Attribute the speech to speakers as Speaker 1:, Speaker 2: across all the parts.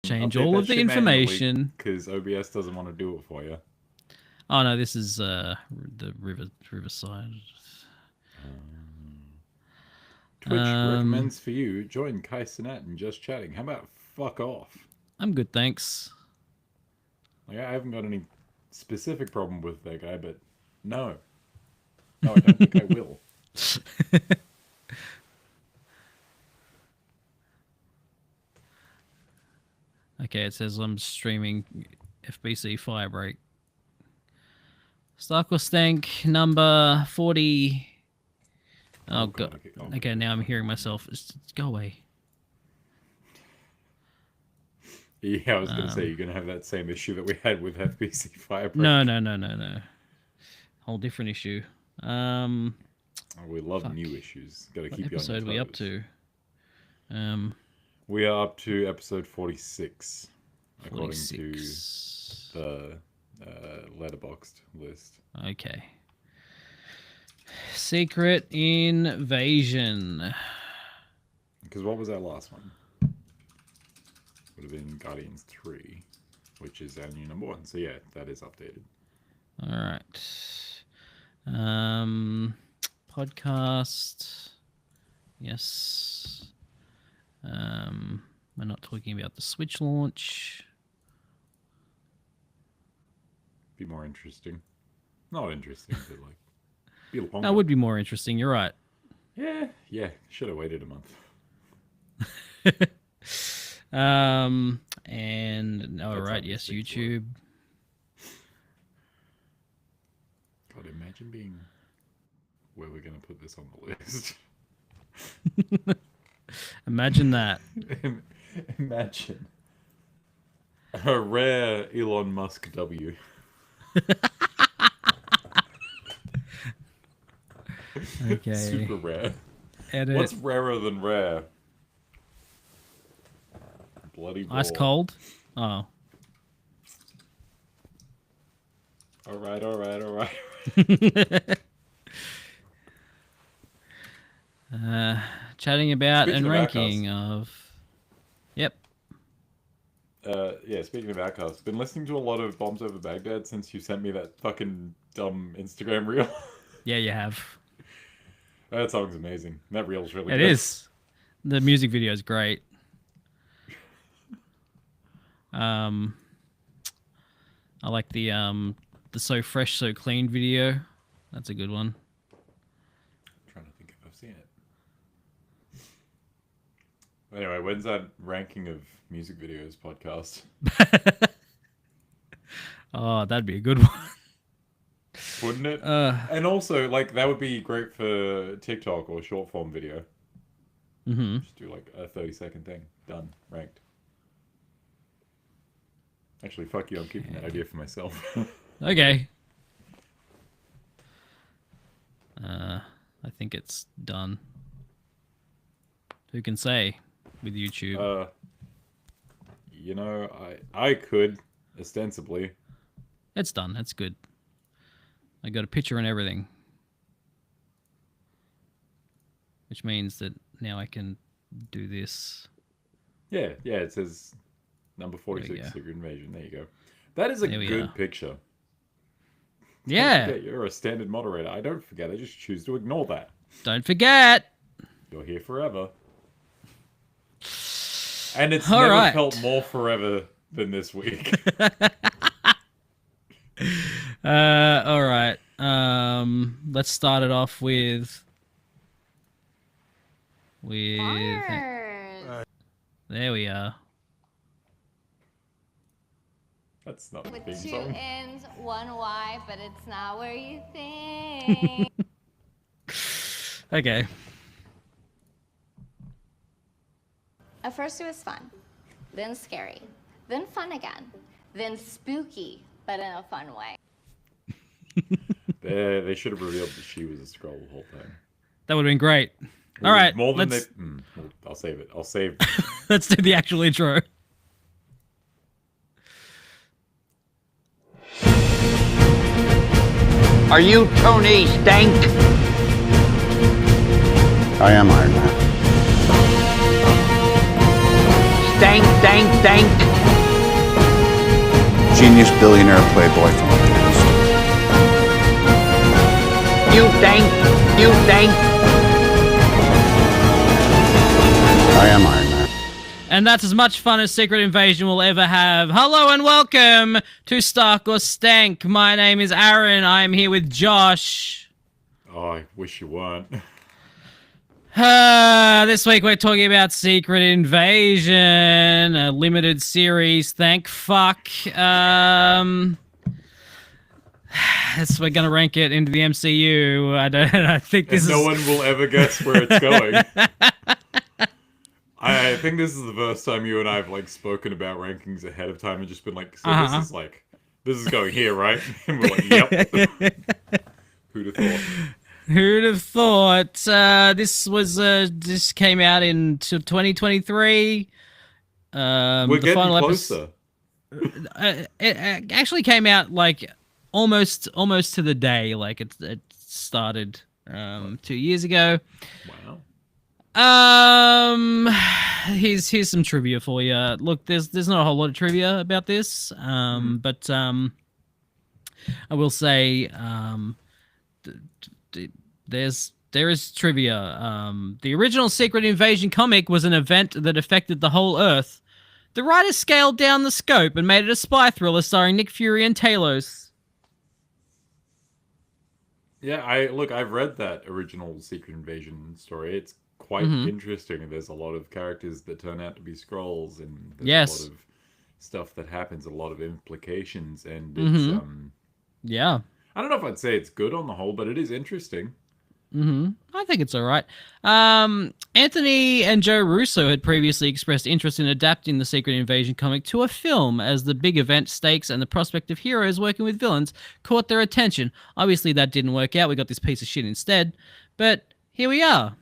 Speaker 1: Change all of the information.
Speaker 2: Because OBS doesn't want to do it for you.
Speaker 1: Oh no, this is the Riverside.
Speaker 2: Twitch recommends for you, join Kai Cenat and Just Chatting. How about fuck off?
Speaker 1: I'm good, thanks.
Speaker 2: Like, I haven't got any specific problem with that guy, but no. No, I don't think I will.
Speaker 1: Okay, it says I'm streaming FBC Firebreak. Stark or Stank, number 40. Oh, God. Okay, now I'm hearing myself. Just go away.
Speaker 2: Yeah, I was going to say, you're going to have that same issue that we had with FBC Firebreak.
Speaker 1: No. Whole different issue.
Speaker 2: Oh, we love new issues. Got to keep you on your toes.
Speaker 1: What episode are we up to?
Speaker 2: We are up to episode 46, according to the letterboxed list.
Speaker 1: Okay. Secret Invasion.
Speaker 2: Because what was our last one? Would have been Guardians 3, which is our new number 1. So yeah, that is updated.
Speaker 1: All right. Podcast. Yes. We're not talking about the Switch launch.
Speaker 2: Be more interesting. Not interesting, but like be longer.
Speaker 1: That would be more interesting. You're right.
Speaker 2: Yeah. Should have waited a month.
Speaker 1: And all right, yes, YouTube.
Speaker 2: God, imagine being where we're gonna put this on the list.
Speaker 1: Imagine that.
Speaker 2: Imagine a rare Elon Musk W.
Speaker 1: Okay.
Speaker 2: Super rare.
Speaker 1: Edit.
Speaker 2: What's rarer than rare? Bloody ball.
Speaker 1: Ice cold? Oh.
Speaker 2: Alright.
Speaker 1: Chatting about
Speaker 2: Speaking
Speaker 1: and
Speaker 2: of
Speaker 1: ranking of... Yep.
Speaker 2: Yeah, speaking of Outcast, been listening to a lot of Bombs Over Baghdad since you sent me that fucking dumb Instagram reel.
Speaker 1: Yeah, you have.
Speaker 2: That song's amazing. That reel's really good.
Speaker 1: It is. The music video is great. I like the So Fresh, So Clean video. That's a good one.
Speaker 2: I'm trying to think if I've seen it. Anyway, when's that ranking of music videos podcast?
Speaker 1: Oh, that'd be a good one.
Speaker 2: Wouldn't it? And also, like, that would be great for TikTok or short form video.
Speaker 1: Mm-hmm.
Speaker 2: Just do like a 30-second thing. Done. Ranked. Actually, fuck you. I'm keeping that idea for myself.
Speaker 1: Okay. I think it's done. Who can say with YouTube?
Speaker 2: You know, I could, ostensibly.
Speaker 1: It's done. That's good. I got a picture and everything. Which means that now I can do this.
Speaker 2: Yeah, it says number 46, Secret Invasion. There you go. That is a good picture.
Speaker 1: Yeah.
Speaker 2: You're a standard moderator. I don't forget. I just choose to ignore that.
Speaker 1: Don't forget.
Speaker 2: You're here forever. And it's never felt more forever than this week.
Speaker 1: All right. Let's start it off with... There we are.
Speaker 2: That's not
Speaker 3: with
Speaker 2: the theme
Speaker 3: two
Speaker 2: song.
Speaker 3: N's, one Y, but it's not where you think.
Speaker 1: Okay.
Speaker 3: At first it was fun, then scary, then fun again, then spooky, but in a fun way.
Speaker 2: They should have revealed that she was a scroll the whole time.
Speaker 1: That would have been great. All right,
Speaker 2: more than I'll save it. I'll save.
Speaker 1: Let's do the actual intro.
Speaker 4: Are you Tony Stank?
Speaker 5: I am Iron Man.
Speaker 4: Stank Stank.
Speaker 5: Genius billionaire playboy from the past.
Speaker 4: You stank.
Speaker 5: I am Iron Man.
Speaker 1: And that's as much fun as Secret Invasion will ever have. Hello and welcome to Stark or Stank. My name is Aaron. I'm here with Josh.
Speaker 2: Oh, I wish you weren't.
Speaker 1: This week we're talking about Secret Invasion, a limited series. Thank fuck. We're gonna rank it into the MCU. I think this
Speaker 2: No
Speaker 1: is.
Speaker 2: one will ever guess where it's going. I think this is the first time you and I have like spoken about rankings ahead of time and just been like, so this is going here, right? And we're like, yep. Who'd have thought?
Speaker 1: Who'd have thought? This came out in 2023.
Speaker 2: We're
Speaker 1: the
Speaker 2: getting
Speaker 1: final
Speaker 2: closer.
Speaker 1: It actually came out like almost to the day. Like it started 2 years ago.
Speaker 2: Wow.
Speaker 1: Here's some trivia for you. Look, there's not a whole lot of trivia about this. But I will say there is trivia. The original Secret Invasion comic was an event that affected the whole Earth. The writers scaled down the scope and made it a spy thriller starring Nick Fury and Talos.
Speaker 2: Yeah, I've read that original Secret Invasion story. It's quite interesting. There's a lot of characters that turn out to be Skrulls, and there's a lot of stuff that happens, a lot of implications, and it's
Speaker 1: Yeah.
Speaker 2: I don't know if I'd say it's good on the whole, but it is interesting.
Speaker 1: I think it's all right. Anthony and Joe Russo had previously expressed interest in adapting the Secret Invasion comic to a film, as the big event stakes and the prospect of heroes working with villains caught their attention. Obviously, that didn't work out. We got this piece of shit instead. But here we are.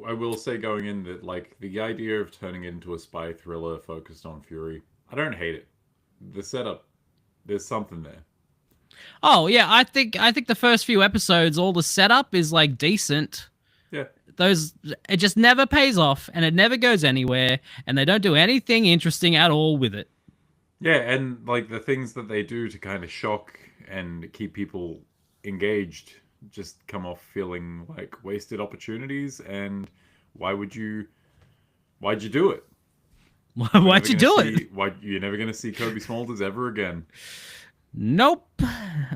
Speaker 2: I will say going in that, like, the idea of turning it into a spy thriller focused on Fury, I don't hate it. The setup, there's something there.
Speaker 1: Oh yeah, I think the first few episodes, all the setup is like decent.
Speaker 2: Yeah.
Speaker 1: It just never pays off, and it never goes anywhere, and they don't do anything interesting at all with it.
Speaker 2: Yeah, and like the things that they do to kind of shock and keep people engaged just come off feeling like wasted opportunities. And why'd you do it?
Speaker 1: Why'd you do it?
Speaker 2: Why you're never gonna see Kobe Smulders ever again?
Speaker 1: Nope.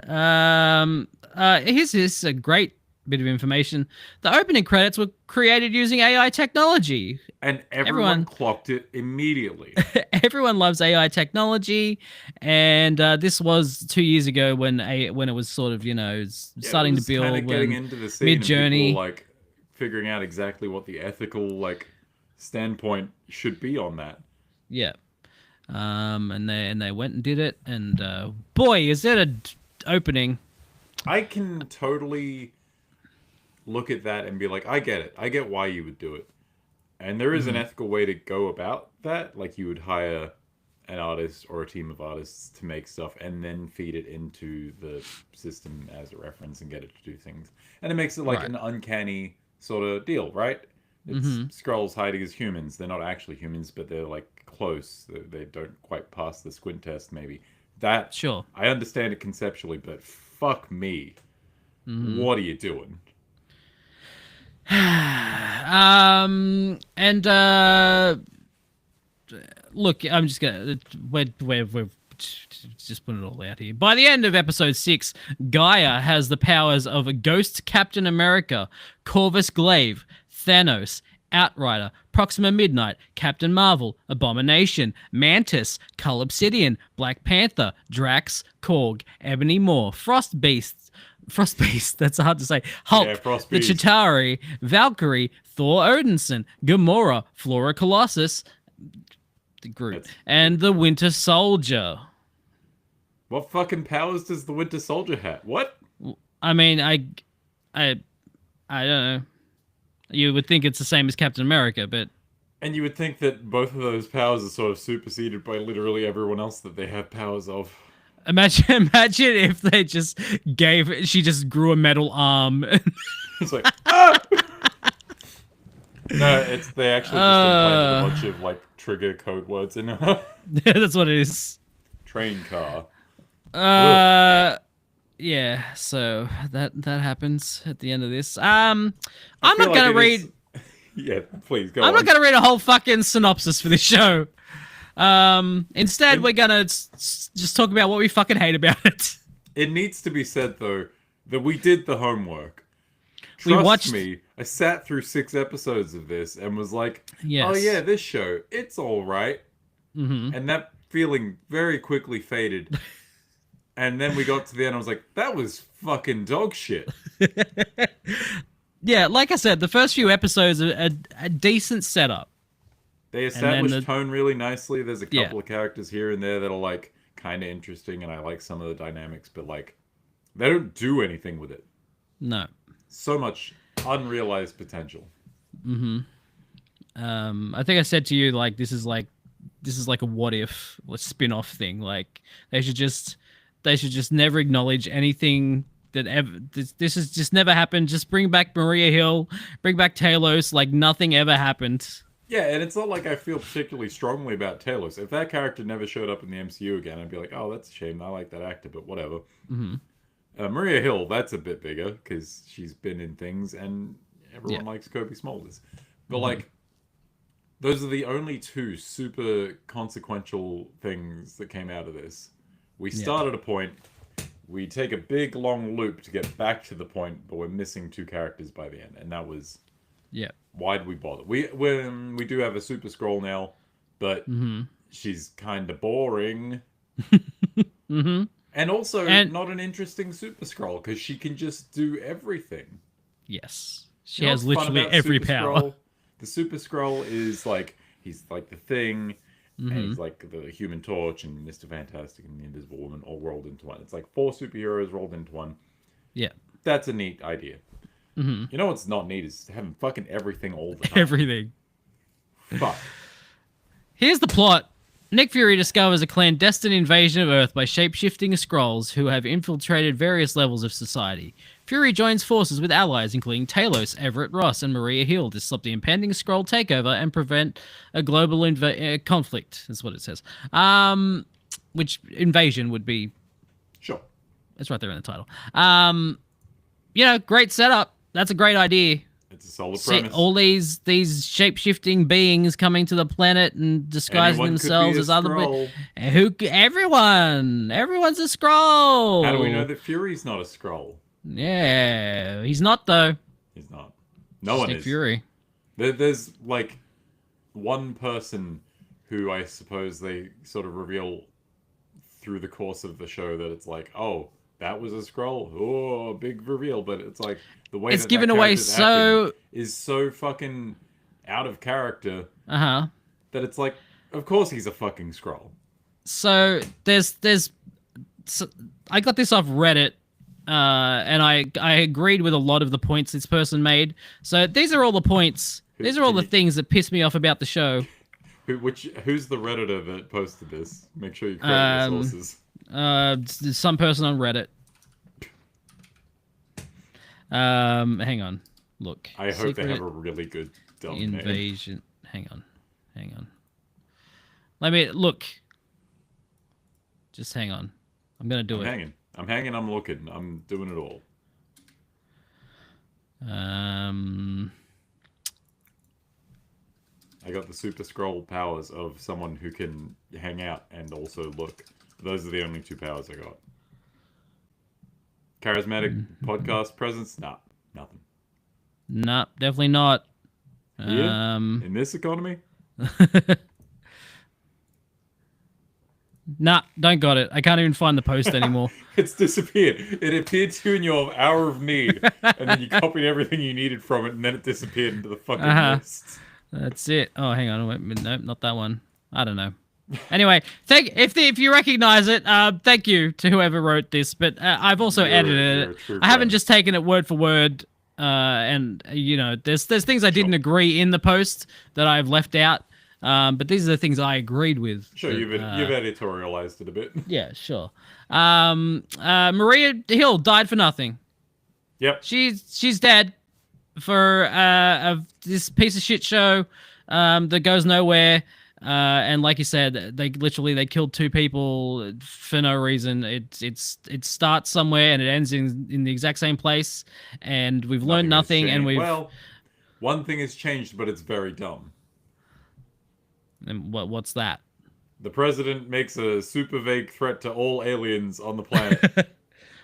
Speaker 1: Here's a great bit of information. The opening credits were created using AI technology.
Speaker 2: And everyone clocked it immediately.
Speaker 1: Everyone loves AI technology, and this was 2 years ago when it was sort of starting to build.
Speaker 2: Kind of getting into the scene
Speaker 1: Mid-Journey,
Speaker 2: and people, like figuring out exactly what the ethical standpoint should be on that.
Speaker 1: Yeah. And they went and did it, and boy, is that a opening.
Speaker 2: I can totally look at that and be like, I get it. I get why you would do it. And there is an ethical way to go about that. Like, you would hire an artist or a team of artists to make stuff and then feed it into the system as a reference and get it to do things. And it makes it like an uncanny sort of deal, right? It's Skrulls hiding as humans. They're not actually humans, but they're like close. They don't quite pass the squint test, maybe. That,
Speaker 1: Sure.
Speaker 2: I understand it conceptually, but fuck me. What are you doing?
Speaker 1: Look, I'm just gonna we're just putting it all out here. By the end of episode 6, Gaia has the powers of a Ghost Captain America, Corvus Glaive, Thanos, Outrider, Proxima Midnight, Captain Marvel, Abomination, Mantis, Cull Obsidian, Black Panther, Drax, Korg, Ebony Maw, Frost Beast, that's hard to say, Hulk, the Chitauri, Valkyrie, Thor Odinson, Gamora, Flora Colossus, the Groot, and the Winter Soldier.
Speaker 2: What fucking powers does the Winter Soldier have? What?
Speaker 1: I mean, I don't know. You would think it's the same as Captain America, but...
Speaker 2: And you would think that both of those powers are sort of superseded by literally everyone else that they have powers of.
Speaker 1: Imagine if they just she just grew a metal arm.
Speaker 2: It's like, ah! No, it's they actually just implanted a bunch of like trigger code words in her.
Speaker 1: That's what it is.
Speaker 2: Train car. Ugh.
Speaker 1: Yeah, so that happens at the end of this. I'm
Speaker 2: I
Speaker 1: not
Speaker 2: feel
Speaker 1: gonna
Speaker 2: like it
Speaker 1: read.
Speaker 2: is- Yeah, please go
Speaker 1: I'm
Speaker 2: on.
Speaker 1: not gonna read a whole fucking synopsis for this show. Instead, we're gonna just talk about what we fucking hate about it.
Speaker 2: It needs to be said though that we did the homework.
Speaker 1: We
Speaker 2: Trust
Speaker 1: watched-
Speaker 2: me, I sat through 6 episodes of this and was like,
Speaker 1: Yes.
Speaker 2: "Oh yeah, this show, it's all right."
Speaker 1: Mm-hmm.
Speaker 2: And that feeling very quickly faded. And then we got to the end, I was like, "That was fucking dog shit."
Speaker 1: Yeah, like I said, the first few episodes are a decent setup.
Speaker 2: They established
Speaker 1: the-
Speaker 2: tone really nicely. There's a
Speaker 1: Yeah.
Speaker 2: couple of characters here and there that are like kind of interesting, and I like some of the dynamics, but like they don't do anything with it.
Speaker 1: No.
Speaker 2: So much unrealized potential.
Speaker 1: I think I said to you like this is like a what if or spin-off thing. Like they should just never acknowledge anything that ever this has just never happened. Just bring back Maria Hill, bring back Talos, like nothing ever happened.
Speaker 2: Yeah, and it's not like I feel particularly strongly about Talos. If that character never showed up in the MCU again, I'd be like, oh, that's a shame. I like that actor, but whatever. Maria Hill, that's a bit bigger because she's been in things, and everyone likes Kobe Smulders. But like, those are the only two super consequential things that came out of this. We start at a point, we take a big long loop to get back to the point, but we're missing 2 characters by the end, and that was why did we bother? We do have a Super Scroll now, but she's kind of boring. And also not an interesting Super Scroll because she can just do everything.
Speaker 1: Yes, she
Speaker 2: You know
Speaker 1: has
Speaker 2: what's fun
Speaker 1: literally
Speaker 2: about
Speaker 1: every
Speaker 2: Super
Speaker 1: power.
Speaker 2: Skrull? The Super Scroll is like he's like the Thing, and he's like the Human Torch and Mr. Fantastic and the Invisible Woman all rolled into one. It's like 4 superheroes rolled into one.
Speaker 1: Yeah,
Speaker 2: That's a neat idea. You know what's not neat is having fucking everything all the time.
Speaker 1: everything.
Speaker 2: Fuck.
Speaker 1: Here's the plot. Nick Fury discovers a clandestine invasion of Earth by shape-shifting Skrulls who have infiltrated various levels of society. Fury joins forces with allies including Talos, Everett Ross, and Maria Hill to stop the impending Skrull takeover and prevent a global conflict. That's what it says. Which invasion would be...
Speaker 2: Sure.
Speaker 1: It's right there in the title. Great setup. That's a great idea.
Speaker 2: It's a solid
Speaker 1: See,
Speaker 2: premise.
Speaker 1: all these shape-shifting beings coming to the planet and disguising
Speaker 2: Anyone could be
Speaker 1: themselves
Speaker 2: a
Speaker 1: as other
Speaker 2: Skrull.
Speaker 1: everyone's a Skrull.
Speaker 2: How do we know that Fury's not a Skrull?
Speaker 1: Yeah, he's not though.
Speaker 2: He's not. No one
Speaker 1: Nick
Speaker 2: is.
Speaker 1: Fury.
Speaker 2: There's like one person who I suppose they sort of reveal through the course of the show that it's like, oh, that was a Skrull. Oh, big reveal. But it's like the way
Speaker 1: It's
Speaker 2: that
Speaker 1: given
Speaker 2: that
Speaker 1: away
Speaker 2: character's
Speaker 1: so-
Speaker 2: acting is so fucking out of character
Speaker 1: Uh-huh.
Speaker 2: that it's like, of course he's a fucking Skrull.
Speaker 1: So I got this off Reddit, and I agreed with a lot of the points this person made. So these are all the points. These are all the things that piss me off about the show.
Speaker 2: Who's the Redditor that posted this? Make sure you credit your sources.
Speaker 1: Some person on Reddit. Hang on. Look.
Speaker 2: I hope they
Speaker 1: Secret
Speaker 2: have a really good dumb name.
Speaker 1: invasion. Hang on. Let me look. Just hang on. I'm gonna do it.
Speaker 2: I'm hanging, I'm looking, I'm doing it all. I got the Super Scroll powers of someone who can hang out and also look. Those are the only 2 powers I got. Charismatic podcast presence? Nah, nothing.
Speaker 1: Nah, definitely not.
Speaker 2: Here? In this economy?
Speaker 1: Nah, don't got it. I can't even find the post anymore.
Speaker 2: It's disappeared. It appeared to you in your hour of need, and then you copied everything you needed from it, and then it disappeared into the fucking list.
Speaker 1: That's it. Oh, hang on. Wait, nope, not that one. I don't know. Anyway, if you recognize it, thank you to whoever wrote this. But I've also edited it. I haven't just taken it word for word. And there's things I didn't agree in the post that I've left out. But these are the things I agreed with.
Speaker 2: Sure, you've editorialized it a bit.
Speaker 1: Yeah, sure. Maria Hill died for nothing.
Speaker 2: Yep.
Speaker 1: She's dead this piece of shit show that goes nowhere. And like you said, they killed 2 people for no reason. It starts somewhere and it ends in the exact same place, and we've learned nothing. And
Speaker 2: one thing has changed, but it's very dumb.
Speaker 1: And what's that?
Speaker 2: The president makes a super vague threat to all aliens on the planet.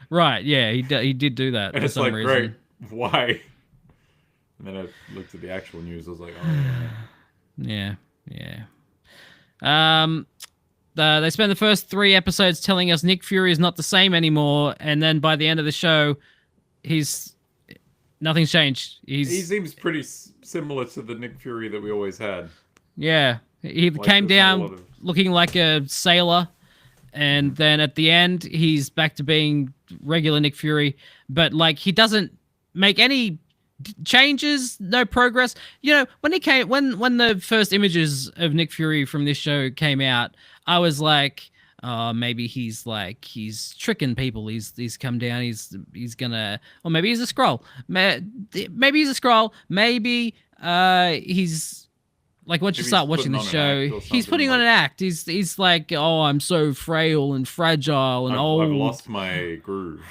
Speaker 1: Right? Yeah, he did do that
Speaker 2: And
Speaker 1: for
Speaker 2: it's
Speaker 1: some
Speaker 2: like,
Speaker 1: reason.
Speaker 2: great, why? And then I looked at the actual news. I was like, oh yeah.
Speaker 1: Yeah. They spend the first 3 episodes telling us Nick Fury is not the same anymore, and then by the end of the show, nothing's changed. He
Speaker 2: seems pretty similar to the Nick Fury that we always had.
Speaker 1: Yeah, he came down looking like a sailor, and then at the end, he's back to being regular Nick Fury. But like, he doesn't make any changes, no progress. You know, when the first images of Nick Fury from this show came out, I was like, oh, maybe he's tricking people. He's come down. He's gonna, or maybe he's a Skrull. Maybe he's a Skrull. Maybe he's. Like, once you start watching the show, he's putting on an act. He's like, oh, I'm so frail and fragile and old.
Speaker 2: I've lost my groove.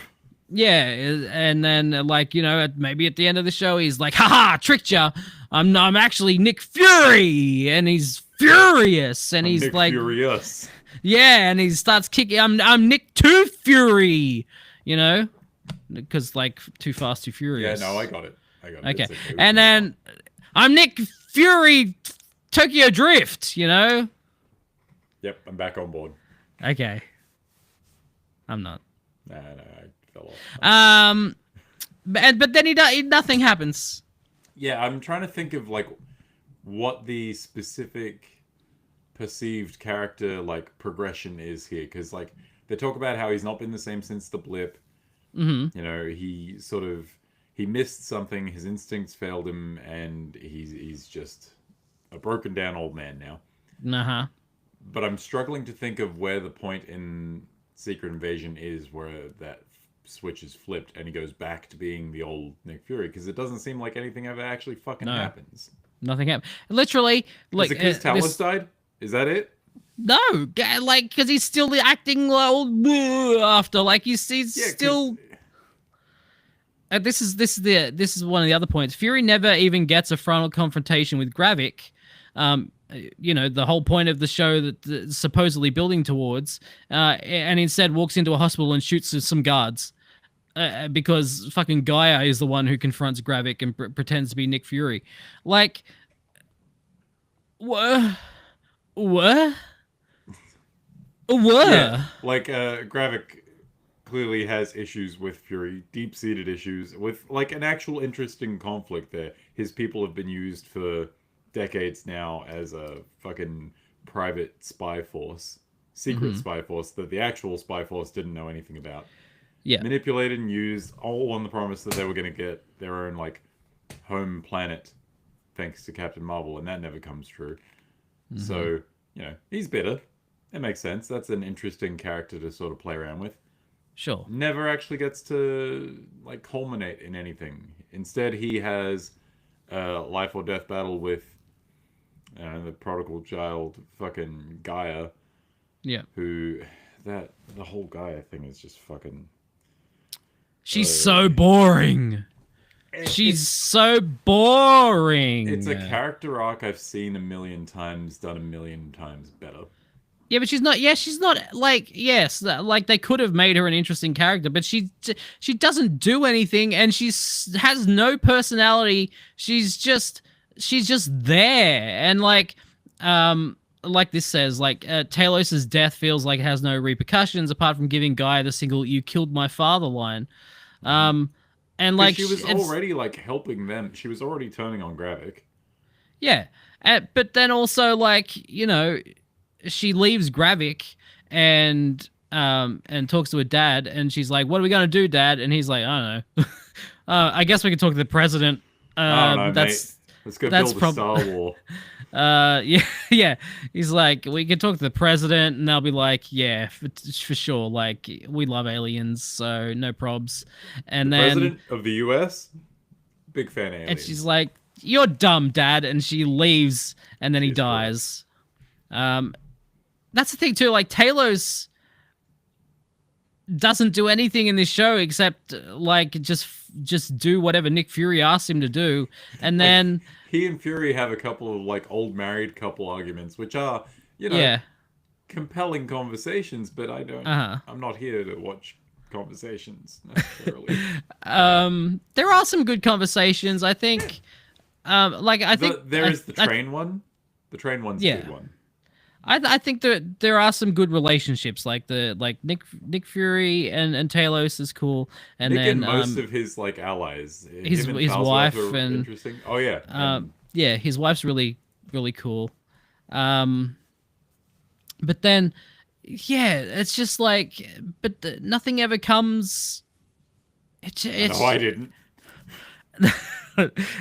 Speaker 1: Yeah, and then, like, you know, maybe at the end of the show, he's like, haha, tricked ya. I'm actually Nick Fury, and he's furious, and he's
Speaker 2: Nick
Speaker 1: like...
Speaker 2: Furious.
Speaker 1: Yeah, and he starts kicking, I'm Nick Too Fury, you know? Because, like, Too Fast, Too Furious.
Speaker 2: Yeah, no, I got it.
Speaker 1: Okay, and then, I'm Nick Fury... Tokyo Drift, you know?
Speaker 2: Yep, I'm back on board.
Speaker 1: Okay. I'm not.
Speaker 2: Nah, I fell off.
Speaker 1: But then nothing happens.
Speaker 2: Yeah, I'm trying to think of, like, what the specific perceived character, like, progression is here. Because, like, they talk about how he's not been the same since the blip.
Speaker 1: Mm-hmm.
Speaker 2: You know, he missed something, his instincts failed him, and he's just... a broken down old man now.
Speaker 1: Uh-huh.
Speaker 2: But I'm struggling to think of where the point in Secret Invasion is where that switch is flipped and he goes back to being the old Nick Fury, because it doesn't seem like anything ever actually fucking happens.
Speaker 1: Nothing happened. Literally, like...
Speaker 2: Is it because Talos died? Is that it?
Speaker 1: No, like, because he's still acting old after, like, he's still... This is one of the other points. Fury never even gets a frontal confrontation with Gravik. You know, the whole point of the show that supposedly building towards, and instead walks into a hospital and shoots some guards. Because fucking Gaia is the one who confronts Gravik and pretends to be Nick Fury. Like, what?
Speaker 2: Yeah, like, Gravik clearly has issues with Fury, deep-seated issues, with, like, an actual interesting conflict there. His people have been used for decades now as a fucking private spy force, secret spy force that the actual spy force didn't know anything about.
Speaker 1: Yeah.
Speaker 2: Manipulated and used, all on the promise that they were going to get their own, like, home planet, thanks to Captain Marvel, and that never comes true. So, you know, he's bitter. It makes sense. That's an interesting character to sort of play around with.
Speaker 1: Sure.
Speaker 2: Never actually gets to, like, culminate in anything. Instead, he has a life or death battle with the prodigal child, fucking Gaia.
Speaker 1: Yeah.
Speaker 2: Who, the whole Gaia thing is just fucking...
Speaker 1: She's so boring. She's so boring.
Speaker 2: It's a character arc I've seen a million times, done a million times better.
Speaker 1: Yeah, but she's not. Yeah, she's not like. Yes, like they could have made her an interesting character, but she doesn't do anything, and has no personality. She's just there, and like this says, like Talos's death feels like it has no repercussions apart from giving Gaia the single "You killed my father" line. And like
Speaker 2: she was already like helping them. She was already turning on Gravik.
Speaker 1: Yeah, but then also like, you know, she leaves Gravik and talks to her dad, and she's like, "What are we gonna do, Dad?" And he's like, "I don't know. I guess we can talk to the president."
Speaker 2: I don't know, mate. Let's go build a Star War.
Speaker 1: Yeah. He's like, we can talk to the president, and they'll be like, yeah, for sure. Like, we love aliens, so no probs. And
Speaker 2: the
Speaker 1: then
Speaker 2: president of the U.S. big fan of aliens.
Speaker 1: And she's like, "You're dumb, Dad," and she leaves, and then he
Speaker 2: She's
Speaker 1: dies. That's the thing too. Like Talos doesn't do anything in this show except like just do whatever Nick Fury asks him to do, and then
Speaker 2: he and Fury have a couple of like old married couple arguments, which are, you know,
Speaker 1: yeah,
Speaker 2: compelling conversations. But I don't. I'm not here to watch conversations necessarily.
Speaker 1: there are some good conversations. I think. I think
Speaker 2: there is the train one. The train one's a good one.
Speaker 1: I think that there are some good relationships, like Nick Fury and Talos is cool, and
Speaker 2: Nick
Speaker 1: then
Speaker 2: and most of his like allies,
Speaker 1: his wife and
Speaker 2: interesting. Oh yeah,
Speaker 1: yeah, his wife's really cool. But then, yeah, it's just like, nothing ever comes.
Speaker 2: No, I didn't.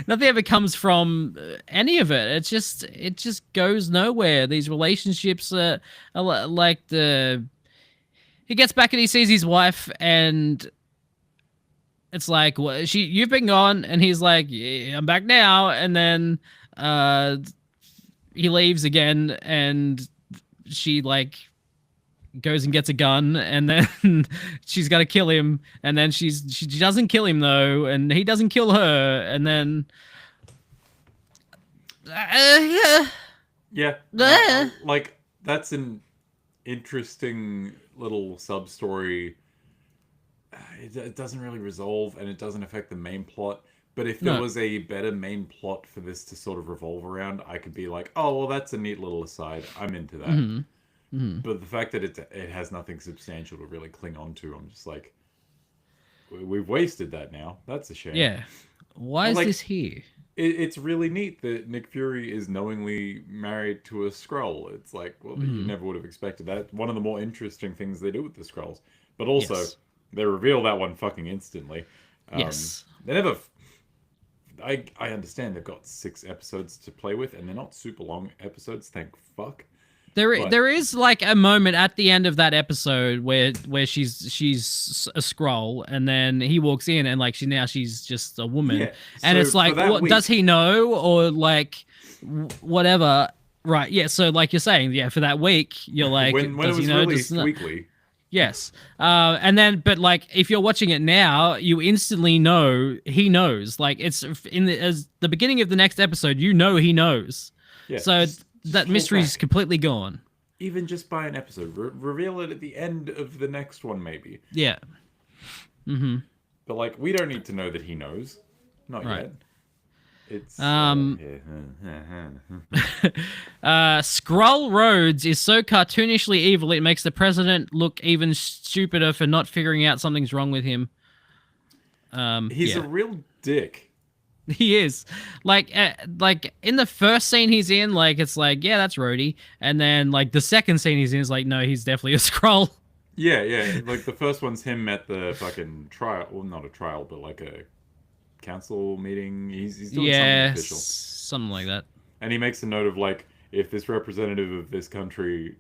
Speaker 1: Nothing ever comes from any of it. It just goes nowhere. These relationships are like he gets back and he sees his wife, and it's like, you've been gone, and he's like, yeah, I'm back now, and then he leaves again, and she like goes and gets a gun, and then she's got to kill him, and then she doesn't kill him though, and he doesn't kill her, and then
Speaker 2: yeah, like that's an interesting little sub story. It doesn't really resolve, and it doesn't affect the main plot. But if there was a better main plot for this to sort of revolve around, I could be like, oh well, that's a neat little aside. I'm into that.
Speaker 1: Mm-hmm.
Speaker 2: But the fact that it has nothing substantial to really cling on to, I'm just like, we've wasted that now. That's a shame.
Speaker 1: Yeah. Why is this here?
Speaker 2: It's really neat that Nick Fury is knowingly married to a Skrull. It's like, well, you never would have expected that. One of the more interesting things they do with the Skrulls. But also, they reveal that one fucking instantly.
Speaker 1: Yes.
Speaker 2: They never... I understand they've got 6 episodes to play with, and they're not super long episodes, thank fuck.
Speaker 1: There is like a moment at the end of that episode where she's a Skrull, and then he walks in, and like she's just a woman, and
Speaker 2: so
Speaker 1: it's like, what does he know, or like whatever, right? Yeah, so like you're saying, yeah, for that week, you're like,
Speaker 2: when it was released weekly.
Speaker 1: Yes, and then, but like if you're watching it now, you instantly know he knows. Like it's as the beginning of the next episode, you know he knows.
Speaker 2: Yeah,
Speaker 1: so that mystery's completely gone.
Speaker 2: Even just by an episode, reveal it at the end of the next one, maybe.
Speaker 1: Yeah. Mm-hmm.
Speaker 2: But like, we don't need to know that he knows. Not yet. It's
Speaker 1: Skrull Rhodes is so cartoonishly evil it makes the president look even stupider for not figuring out something's wrong with him.
Speaker 2: He's a real dick.
Speaker 1: He is. Like in the first scene he's in, like it's like, yeah, that's Rhodey, and then like the second scene he's in is like, no, he's definitely a Skrull.
Speaker 2: Yeah. Like the first one's him at the fucking trial. Well, not a trial, but like a council meeting. He's doing something official.
Speaker 1: Something like that.
Speaker 2: And he makes a note of like, if this representative of this country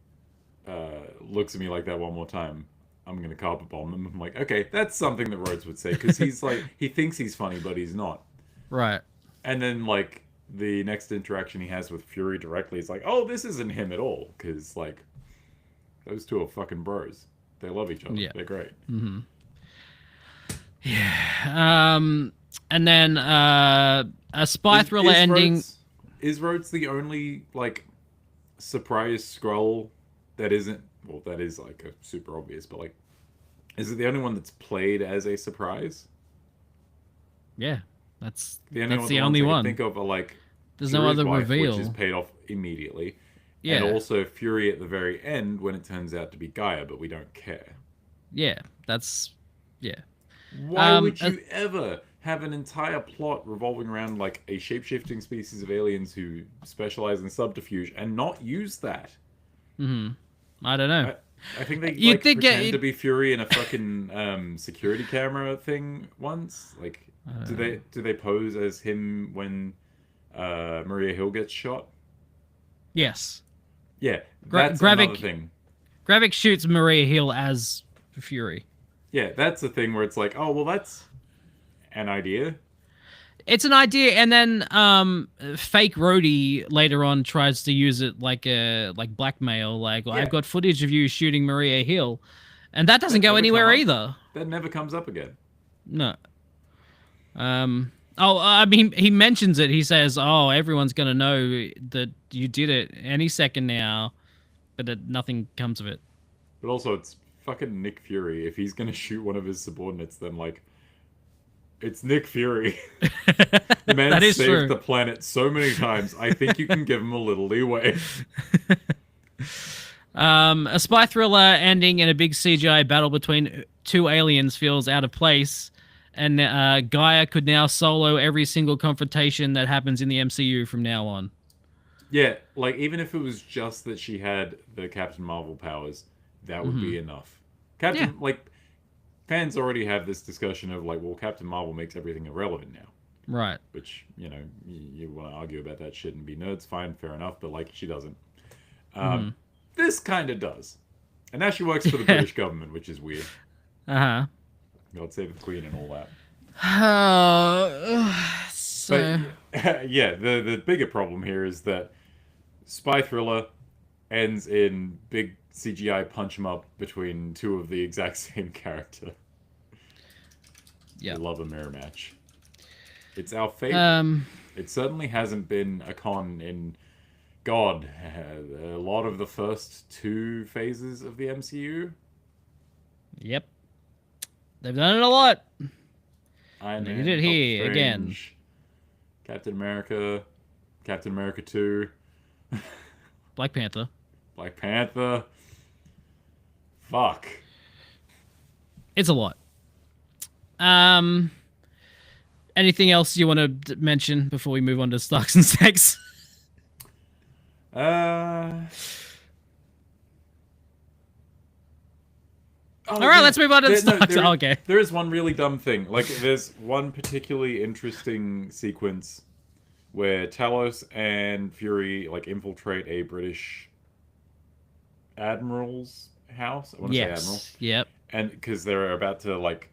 Speaker 2: looks at me like that one more time, I'm gonna carpet bomb him. I'm like, okay, that's something that Rhodes would say, because he's like, he thinks he's funny, but he's not.
Speaker 1: Right.
Speaker 2: And then like the next interaction he has with Fury directly is like, oh, this isn't him at all, because like those two are fucking bros. They love each other. Yeah. They're great.
Speaker 1: Mm-hmm. Yeah. And then a spy thriller ending.
Speaker 2: Is Rhodes the only like surprise Skrull that isn't? Well, that is like a super obvious, but like, is it the only one that's played as a surprise?
Speaker 1: Yeah, that's the
Speaker 2: only
Speaker 1: one.
Speaker 2: I can think of are like,
Speaker 1: there's
Speaker 2: Fury's
Speaker 1: no other
Speaker 2: wife,
Speaker 1: reveal,
Speaker 2: which is paid off immediately.
Speaker 1: Yeah,
Speaker 2: and also Fury at the very end when it turns out to be Gaia, but we don't care.
Speaker 1: Yeah, that's
Speaker 2: Why would you ever have an entire plot revolving around like a shape-shifting species of aliens who specialize in subterfuge and not use that?
Speaker 1: I don't know.
Speaker 2: I think they pretend to be Fury in a fucking security camera thing once. Like, do they pose as him when Maria Hill gets shot?
Speaker 1: Yes.
Speaker 2: Yeah, that's another thing.
Speaker 1: Gravik shoots Maria Hill as Fury.
Speaker 2: Yeah, that's the thing where it's like, oh well, that's an idea.
Speaker 1: It's an idea, and then fake Rhodey later on tries to use it like blackmail. Like, well,
Speaker 2: Yeah.
Speaker 1: I've got footage of you shooting Maria Hill, and that doesn't
Speaker 2: That
Speaker 1: go
Speaker 2: never
Speaker 1: anywhere
Speaker 2: come up.
Speaker 1: either.
Speaker 2: That never comes up again.
Speaker 1: No. Oh, I mean, he mentions it. He says, "Oh, everyone's gonna know that you did it any second now," but nothing comes of it.
Speaker 2: But also, it's fucking Nick Fury. If he's gonna shoot one of his subordinates, then like, it's Nick Fury. The man
Speaker 1: That is
Speaker 2: saved
Speaker 1: true.
Speaker 2: the planet so many times. I think you can give him a little leeway.
Speaker 1: A spy thriller ending in a big CGI battle between two aliens feels out of place, and Gaia could now solo every single confrontation that happens in the MCU from now on.
Speaker 2: Yeah, like even if it was just that she had the Captain Marvel powers, that would be enough. Captain, like, fans already have this discussion of like, well, Captain Marvel makes everything irrelevant now.
Speaker 1: Right.
Speaker 2: Which, you know, you want to argue about that shit and be nerds, fine, fair enough, but like, she doesn't. This kind of does. And now she works for the British government, which is weird.
Speaker 1: Uh-huh.
Speaker 2: God save the Queen and all that.
Speaker 1: So...
Speaker 2: But yeah, the bigger problem here is that spy thriller ends in big CGI punch 'em up between two of the exact same character.
Speaker 1: Yeah.
Speaker 2: I love a mirror match. It's our fate. It certainly hasn't been a con in, God, a lot of the first two phases of the MCU.
Speaker 1: Yep. They've done it a lot.
Speaker 2: Iron
Speaker 1: They
Speaker 2: Man,
Speaker 1: did it here
Speaker 2: Doctor
Speaker 1: again.
Speaker 2: Strange, Captain America, Captain America 2,
Speaker 1: Black Panther.
Speaker 2: Black Panther. Fuck.
Speaker 1: It's a lot. Anything else you want to mention before we move on to Starks and Sex?
Speaker 2: Oh,
Speaker 1: All right, let's move on to Starks.
Speaker 2: there,
Speaker 1: Okay.
Speaker 2: There is one really dumb thing. Like, there's one particularly interesting sequence where Talos and Fury like infiltrate a British admiral's house. I want to say admiral.
Speaker 1: Yes. Yep.
Speaker 2: And because they're about to like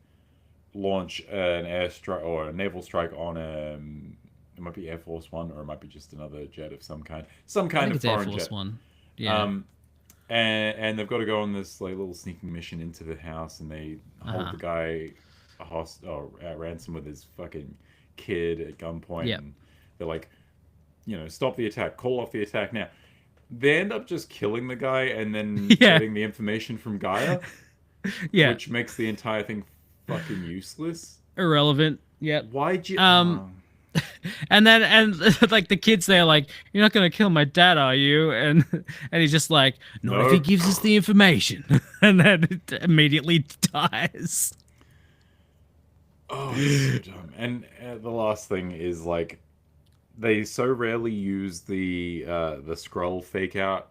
Speaker 2: launch an airstrike or a naval strike on it might be Air Force One or it might be just another jet of some kind,
Speaker 1: I think
Speaker 2: of
Speaker 1: it's Air
Speaker 2: foreign
Speaker 1: Force
Speaker 2: jet.
Speaker 1: One. Yeah.
Speaker 2: And they've got to go on this like little sneaking mission into the house, and they hold the guy at ransom with his fucking kid at gunpoint.
Speaker 1: Yep.
Speaker 2: And they're like, you know, stop the attack, call off the attack now. They end up just killing the guy and then getting the information from Gaia,
Speaker 1: Yeah.
Speaker 2: which makes the entire thing fucking useless.
Speaker 1: Irrelevant. Yep.
Speaker 2: Why'd you?
Speaker 1: And like the kids there, like, you're not gonna kill my dad, are you? And he's just like, no, if he gives us the information, and then it immediately dies.
Speaker 2: Oh, it's so dumb. And the last thing is like, they so rarely use the Skrull fake out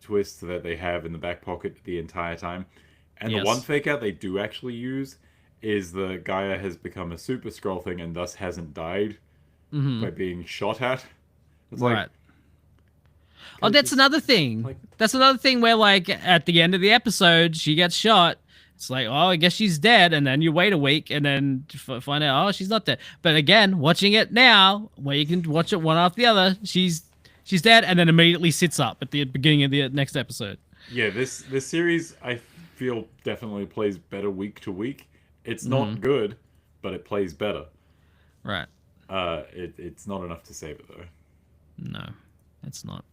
Speaker 2: twist that they have in the back pocket the entire time. And the one fake out they do actually use is the Gaia has become a super Skrull thing and thus hasn't died by being shot at. It's
Speaker 1: Right. Oh, that's another thing.
Speaker 2: like-
Speaker 1: That's another thing where, like, at the end of the episode, she gets shot. It's like, oh, I guess she's dead, and then you wait a week, and then find out, oh, she's not dead. But again, watching it now, where you can watch it one after the other, she's dead, and then immediately sits up at the beginning of the next episode.
Speaker 2: Yeah, this series I feel definitely plays better week to week. It's not good, but it plays better.
Speaker 1: Right.
Speaker 2: It's not enough to save it though.
Speaker 1: No, it's not.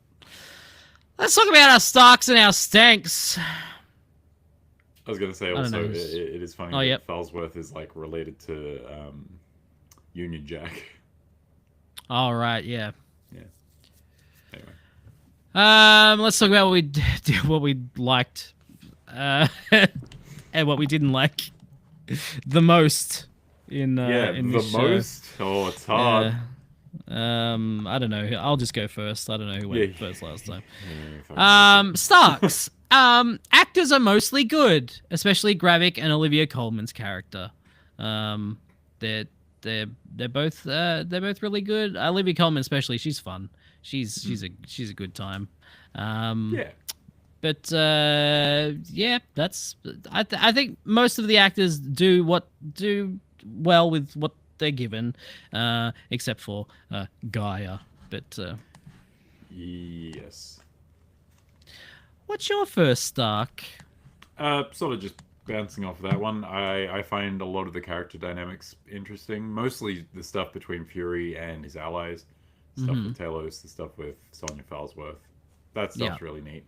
Speaker 1: Let's talk about our Starks and our Stanks.
Speaker 2: I was gonna say
Speaker 1: don't
Speaker 2: also
Speaker 1: know.
Speaker 2: it is funny
Speaker 1: Oh,
Speaker 2: that
Speaker 1: yep.
Speaker 2: Falsworth is like related to Union Jack.
Speaker 1: All right, yeah.
Speaker 2: Yeah. Anyway.
Speaker 1: Let's talk about what we liked, and what we didn't like the most in
Speaker 2: the
Speaker 1: this show.
Speaker 2: most. Oh, it's hard.
Speaker 1: I don't know. I'll just go first. I don't know who went
Speaker 2: Yeah.
Speaker 1: first last time.
Speaker 2: Yeah, fucking
Speaker 1: Starks. Actors are mostly good, especially Gravik and Olivia Colman's character. They're both really good. Olivia Colman especially, she's fun. She's a good time.
Speaker 2: yeah.
Speaker 1: But yeah, that's I think most of the actors do well with what they're given, except for Gaia. But
Speaker 2: Yes.
Speaker 1: what's your first Stark?
Speaker 2: Sort of just bouncing off that one. I find a lot of the character dynamics interesting. Mostly the stuff between Fury and his allies. Stuff with Talos, the stuff with Sonya Falsworth. That stuff's really neat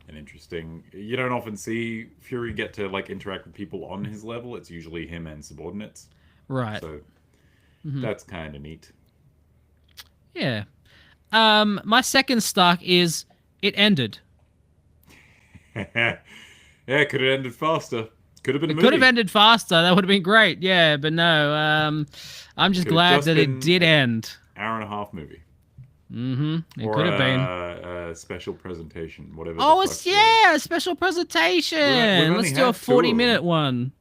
Speaker 2: and interesting. You don't often see Fury get to like interact with people on his level. It's usually him and subordinates.
Speaker 1: Right.
Speaker 2: So that's kind of neat.
Speaker 1: Yeah. My second Stark is it ended.
Speaker 2: Yeah, could have ended faster. Could have been a
Speaker 1: It
Speaker 2: movie.
Speaker 1: could have ended faster. That would have been great. Yeah, but no. I'm just
Speaker 2: Could've
Speaker 1: glad
Speaker 2: just
Speaker 1: that
Speaker 2: been
Speaker 1: it did end.
Speaker 2: Hour and a half movie.
Speaker 1: It
Speaker 2: Or
Speaker 1: could have been.
Speaker 2: a special presentation, whatever.
Speaker 1: Oh,
Speaker 2: the
Speaker 1: it's
Speaker 2: fuck's
Speaker 1: a special presentation.
Speaker 2: We've only
Speaker 1: Let's do a
Speaker 2: had 2 of
Speaker 1: 40-minute
Speaker 2: them.
Speaker 1: one.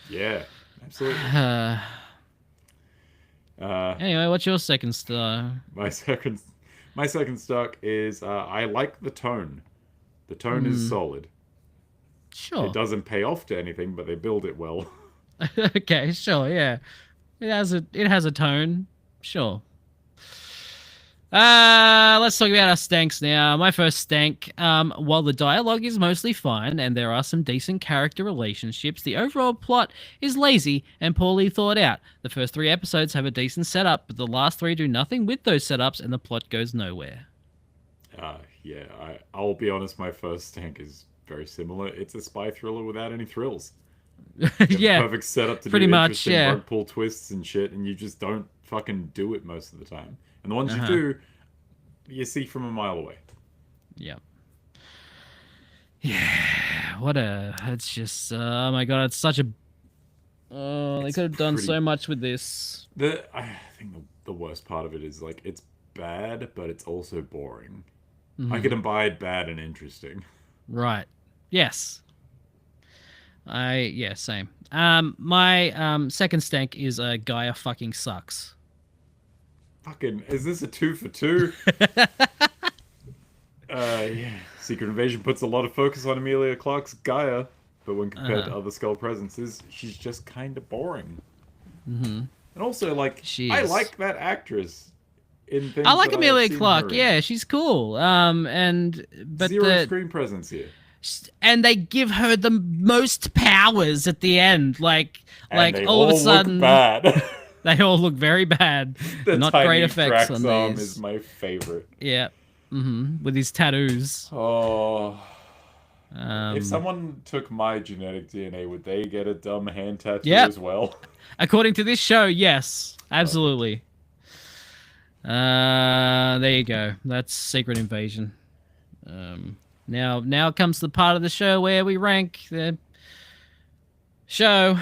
Speaker 2: Yeah, absolutely.
Speaker 1: Anyway, what's your second star?
Speaker 2: My second Stark is I like the tone. The tone is solid.
Speaker 1: Sure.
Speaker 2: It doesn't pay off to anything, but they build it well.
Speaker 1: Okay, sure, yeah. It has a tone. Sure. Let's talk about our stanks now. My first stank, while the dialogue is mostly fine and there are some decent character relationships, the overall plot is lazy and poorly thought out. The first 3 episodes have a decent setup, but the last 3 do nothing with those setups and the plot goes nowhere.
Speaker 2: Yeah, I'll be honest, my first stank is very similar. It's a spy thriller without any thrills.
Speaker 1: Yeah.
Speaker 2: Perfect setup to
Speaker 1: pretty
Speaker 2: do
Speaker 1: much,
Speaker 2: interesting
Speaker 1: yeah.
Speaker 2: rug pull twists and shit, and you just don't fucking do it most of the time. And the ones you do, you see from a mile away.
Speaker 1: Yep. Yeah, it's just, oh my god, it's such a, they could have done so much with this.
Speaker 2: I think the worst part of it is, like, it's bad, but it's also boring. I can abide bad and interesting.
Speaker 1: Right. Yes. Same. My second stank is Gaia fucking sucks.
Speaker 2: Fucking, is this a 2 for 2? Yeah. Secret Invasion puts a lot of focus on Emilia Clarke's Gaia, but when compared to other Skull presences, she's just kind of boring. And also, like, I like that actress in things
Speaker 1: I like
Speaker 2: that
Speaker 1: Emilia
Speaker 2: I've seen
Speaker 1: Clarke.
Speaker 2: her in.
Speaker 1: Yeah, she's cool. But
Speaker 2: Zero screen presence here.
Speaker 1: and they give her the most powers at the end. Like
Speaker 2: And they
Speaker 1: all of a
Speaker 2: look
Speaker 1: sudden,
Speaker 2: bad.
Speaker 1: they all look very bad.
Speaker 2: The
Speaker 1: Not
Speaker 2: tiny
Speaker 1: great effects on
Speaker 2: Drax arm
Speaker 1: these.
Speaker 2: is my favorite.
Speaker 1: Yeah. With his tattoos.
Speaker 2: Oh. If someone took my genetic DNA, would they get a dumb hand tattoo as well?
Speaker 1: According to this show, yes. Absolutely. There you go. That's Secret Invasion. Now comes the part of the show where we rank the show.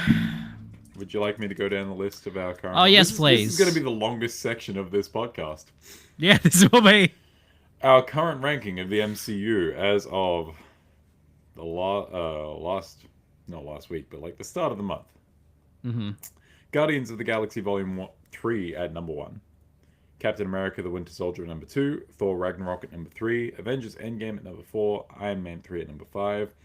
Speaker 2: Would you like me to go down the list of our current...
Speaker 1: Oh, yes,
Speaker 2: This
Speaker 1: please.
Speaker 2: is going to be the longest section of this podcast.
Speaker 1: Yeah, this will be.
Speaker 2: Our current ranking of the MCU as of the not last week, but like the start of the month. Guardians of the Galaxy Volume 3 at number 1. Captain America the Winter Soldier at number 2. Thor Ragnarok at number 3. Avengers Endgame at number 4. Iron Man 3 at number 5.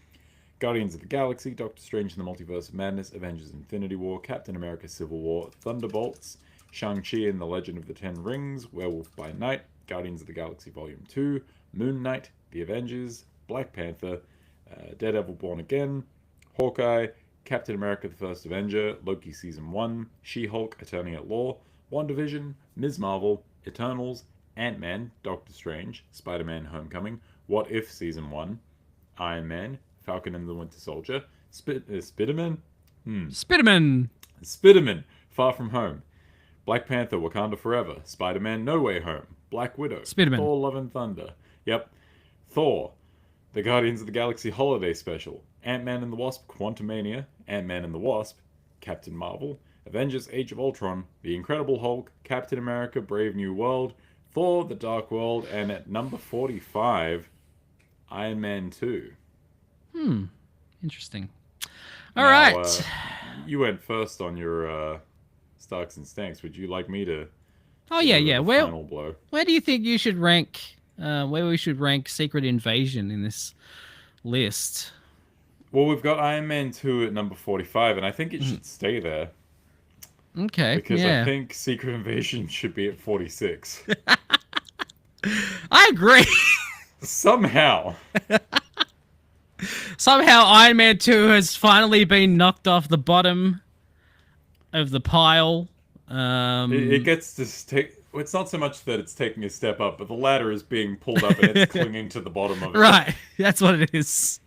Speaker 2: Guardians of the Galaxy, Doctor Strange in the Multiverse of Madness, Avengers Infinity War, Captain America Civil War, Thunderbolts, Shang-Chi and the Legend of the Ten Rings, Werewolf by Night, Guardians of the Galaxy Volume 2, Moon Knight, The Avengers, Black Panther, Daredevil Born Again, Hawkeye, Captain America the First Avenger, Loki Season 1, She-Hulk Attorney at Law, WandaVision, Ms. Marvel, Eternals, Ant-Man, Doctor Strange, Spider-Man Homecoming, What If Season 1, Iron Man, Falcon and the Winter Soldier, Spider-Man, Far From Home, Black Panther Wakanda Forever, Spider-Man No Way Home, Black Widow,
Speaker 1: Spider-Man.
Speaker 2: Thor Love and Thunder, Thor, The Guardians of the Galaxy Holiday Special, Ant-Man and the Wasp Quantumania, Ant-Man and the Wasp, Captain Marvel, Avengers Age of Ultron, The Incredible Hulk, Captain America Brave New World, Thor The Dark World, and at number 45, Iron Man 2.
Speaker 1: Interesting.
Speaker 2: Now,
Speaker 1: All right.
Speaker 2: You went first on your Starks and Stanks. Would you like me to?
Speaker 1: Oh yeah,
Speaker 2: do
Speaker 1: yeah.
Speaker 2: the
Speaker 1: Where
Speaker 2: final blow?
Speaker 1: where do you think you should rank? Where we should rank Secret Invasion in this list?
Speaker 2: Well, we've got Iron Man 2 at number 45, and I think it should stay there.
Speaker 1: Okay.
Speaker 2: Because
Speaker 1: yeah.
Speaker 2: I think Secret Invasion should be at 46.
Speaker 1: I agree.
Speaker 2: Somehow.
Speaker 1: Somehow Iron Man 2 has finally been knocked off the bottom of the pile.
Speaker 2: It gets to take. It's not so much that it's taking a step up, but the ladder is being pulled up and it's clinging to the bottom of it.
Speaker 1: Right. That's what it is.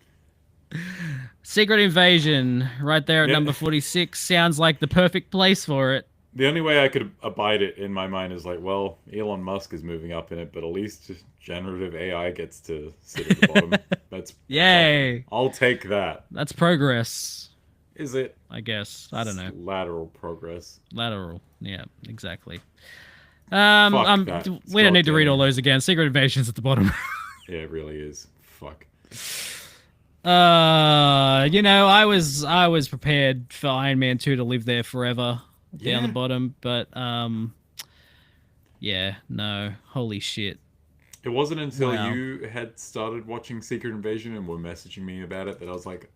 Speaker 1: Secret Invasion, right there at
Speaker 2: Yeah.
Speaker 1: number 46. Sounds like the perfect place for it.
Speaker 2: The only way I could abide it in my mind is like, well, Elon Musk is moving up in it, but at least just generative AI gets to sit at the bottom. That's
Speaker 1: Yay.
Speaker 2: I'll take that.
Speaker 1: That's progress,
Speaker 2: Is it?
Speaker 1: I guess. I don't know.
Speaker 2: Lateral progress.
Speaker 1: Lateral. Yeah, exactly.
Speaker 2: Fuck that.
Speaker 1: We don't need to read
Speaker 2: Goddamn.
Speaker 1: all those again. Secret Invasion's at the bottom.
Speaker 2: Yeah, it really is. Fuck.
Speaker 1: You know, I was prepared for Iron Man 2 to live there forever down the
Speaker 2: Yeah.
Speaker 1: bottom, but yeah, no. Holy shit.
Speaker 2: It wasn't until
Speaker 1: Wow.
Speaker 2: you had started watching Secret Invasion and were messaging me about it that I was like,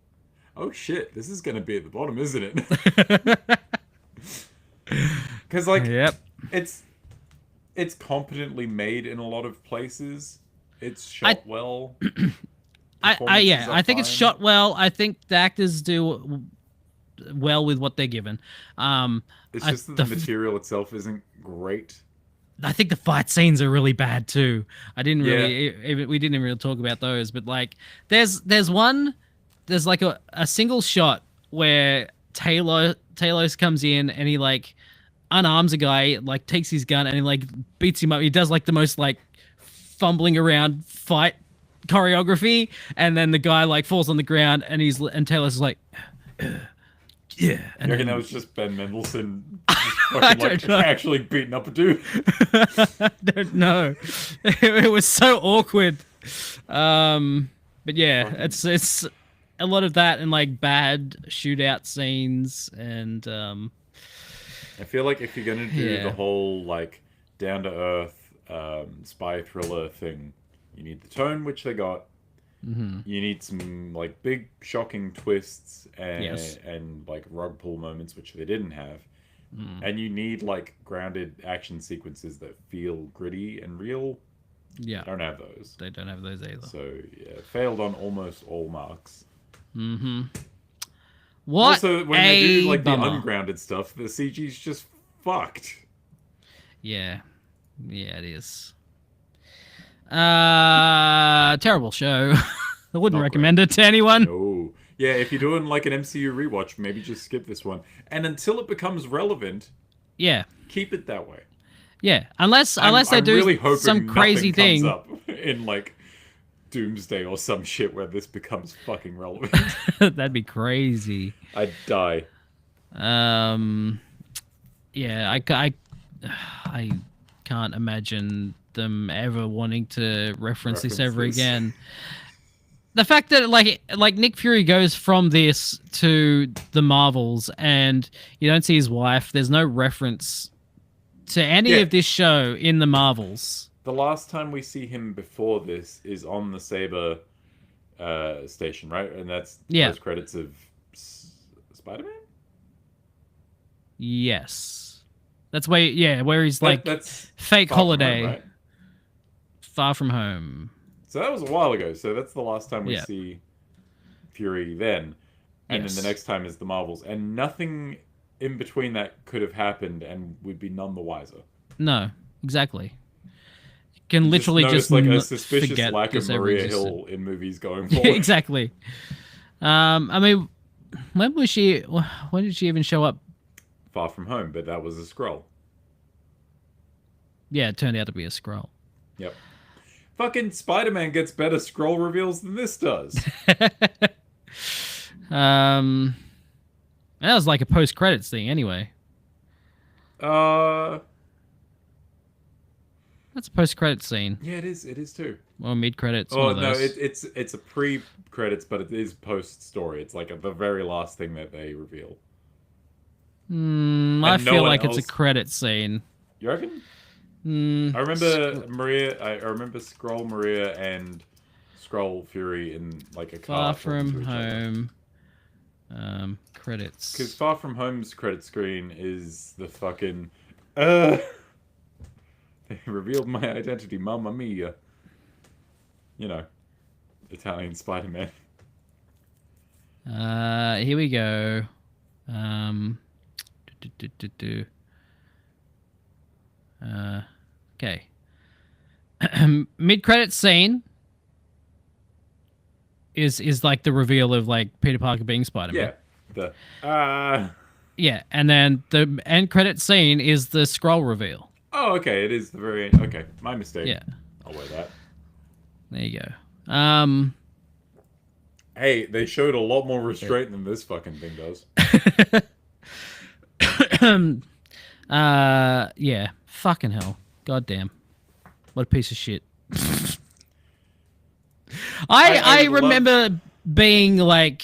Speaker 2: oh shit, this is going to be at the bottom, isn't it? Because, like,
Speaker 1: Yep.
Speaker 2: it's competently made in a lot of places. It's shot well.
Speaker 1: Yeah, I think it's
Speaker 2: fine.
Speaker 1: shot well. I think the actors do well with what they're given.
Speaker 2: It's
Speaker 1: I-
Speaker 2: just that
Speaker 1: the
Speaker 2: the
Speaker 1: f-
Speaker 2: material itself isn't great.
Speaker 1: I think the fight scenes are really bad too. I didn't
Speaker 2: Yeah.
Speaker 1: really, we didn't really talk about those, but like, there's like a single shot where Talos comes in and he like unarms a guy, like takes his gun and he like beats him up. He does like the most like fumbling around fight choreography, and then the guy like falls on the ground and Talos is like, yeah.
Speaker 2: I
Speaker 1: And
Speaker 2: reckon
Speaker 1: then-
Speaker 2: that was just Ben Mendelsohn just fucking, like,
Speaker 1: don't know.
Speaker 2: actually beating up a dude.
Speaker 1: I don't know. It was so awkward. But yeah, it's a lot of that and like bad shootout scenes and
Speaker 2: I feel like if you're gonna do
Speaker 1: Yeah.
Speaker 2: the whole like down to earth spy thriller thing, you need the tone, which they got.
Speaker 1: Mm-hmm.
Speaker 2: You need some like big shocking twists and
Speaker 1: Yes.
Speaker 2: and like rug pull moments, which they didn't have.
Speaker 1: Mm.
Speaker 2: And you need like grounded action sequences that feel gritty and real.
Speaker 1: yeah,
Speaker 2: Don't have those.
Speaker 1: they don't have those either.
Speaker 2: So yeah, failed on almost all marks.
Speaker 1: Mm-hmm. What
Speaker 2: Also, when
Speaker 1: a
Speaker 2: they do like
Speaker 1: bummer.
Speaker 2: the ungrounded stuff, the CG's just fucked.
Speaker 1: Yeah, it is. Terrible show. I wouldn't
Speaker 2: Not
Speaker 1: recommend it to anyone.
Speaker 2: No. Yeah, if you're doing like an MCU rewatch, maybe just skip this one. And until it becomes relevant,
Speaker 1: Yeah,
Speaker 2: keep it that way.
Speaker 1: yeah. Unless they
Speaker 2: I'm
Speaker 1: do
Speaker 2: really hoping
Speaker 1: some crazy
Speaker 2: nothing
Speaker 1: thing.
Speaker 2: comes up in like Doomsday or some shit where this becomes fucking relevant.
Speaker 1: That'd be crazy.
Speaker 2: I'd die.
Speaker 1: Yeah, I can't imagine them ever wanting to reference this ever
Speaker 2: Reference this.
Speaker 1: again. The fact that like Nick Fury goes from this to the Marvels and you don't see his wife, there's no reference to any
Speaker 2: Yeah.
Speaker 1: of this show in the Marvels.
Speaker 2: The last time we see him before this is on the Saber station, right? And that's
Speaker 1: Yeah.
Speaker 2: post credits of Spider-Man.
Speaker 1: Yes. That's where he's like
Speaker 2: That's
Speaker 1: fake
Speaker 2: Far From
Speaker 1: holiday,
Speaker 2: Home, right?
Speaker 1: Far From Home.
Speaker 2: So that was a while ago. So that's the last time we
Speaker 1: Yeah.
Speaker 2: see Fury then. And
Speaker 1: Yes.
Speaker 2: then the next time is the Marvels. And nothing in between that could have happened and we'd be none the wiser.
Speaker 1: No, exactly. You can literally
Speaker 2: notice,
Speaker 1: just
Speaker 2: like a
Speaker 1: n-
Speaker 2: suspicious
Speaker 1: forget
Speaker 2: lack of
Speaker 1: this ever
Speaker 2: Maria
Speaker 1: existed.
Speaker 2: Hill in movies going
Speaker 1: Yeah,
Speaker 2: forward.
Speaker 1: exactly. I mean, when was she? When did she even show up?
Speaker 2: Far From Home, but that was a scroll.
Speaker 1: Yeah, it turned out to be a scroll.
Speaker 2: Yep. Fucking Spider-Man gets better scroll reveals than this does.
Speaker 1: That was like a post-credits thing, anyway.
Speaker 2: Yeah,
Speaker 1: That's a post-credits scene
Speaker 2: it is. It is too.
Speaker 1: or mid-credits.
Speaker 2: Oh
Speaker 1: one of
Speaker 2: no,
Speaker 1: those.
Speaker 2: it's a pre-credits, but it is post-story. It's like the very last thing that they reveal.
Speaker 1: I
Speaker 2: and no
Speaker 1: feel
Speaker 2: one
Speaker 1: like it's
Speaker 2: else-
Speaker 1: a credit scene.
Speaker 2: You reckon?
Speaker 1: Mm,
Speaker 2: I remember Maria. I remember Scroll Maria and Scroll Fury in like a car.
Speaker 1: Far
Speaker 2: talking
Speaker 1: From
Speaker 2: to each other.
Speaker 1: Home. Credits.
Speaker 2: Because Far From Home's credit screen is the fucking... They revealed my identity, mamma mia. You know, Italian Spider-Man.
Speaker 1: Here we go. Okay. Mid-credit scene is like the reveal of like Peter Parker being Spider-Man.
Speaker 2: Yeah.
Speaker 1: Yeah, and then the end credit scene is the scroll reveal.
Speaker 2: Oh, okay. It is the very end. Okay, my mistake.
Speaker 1: Yeah.
Speaker 2: I'll wear that.
Speaker 1: There you go.
Speaker 2: Hey, they showed a lot more restraint than this fucking thing does.
Speaker 1: Yeah. Fucking hell. Goddamn. What a piece of shit. I remember being like,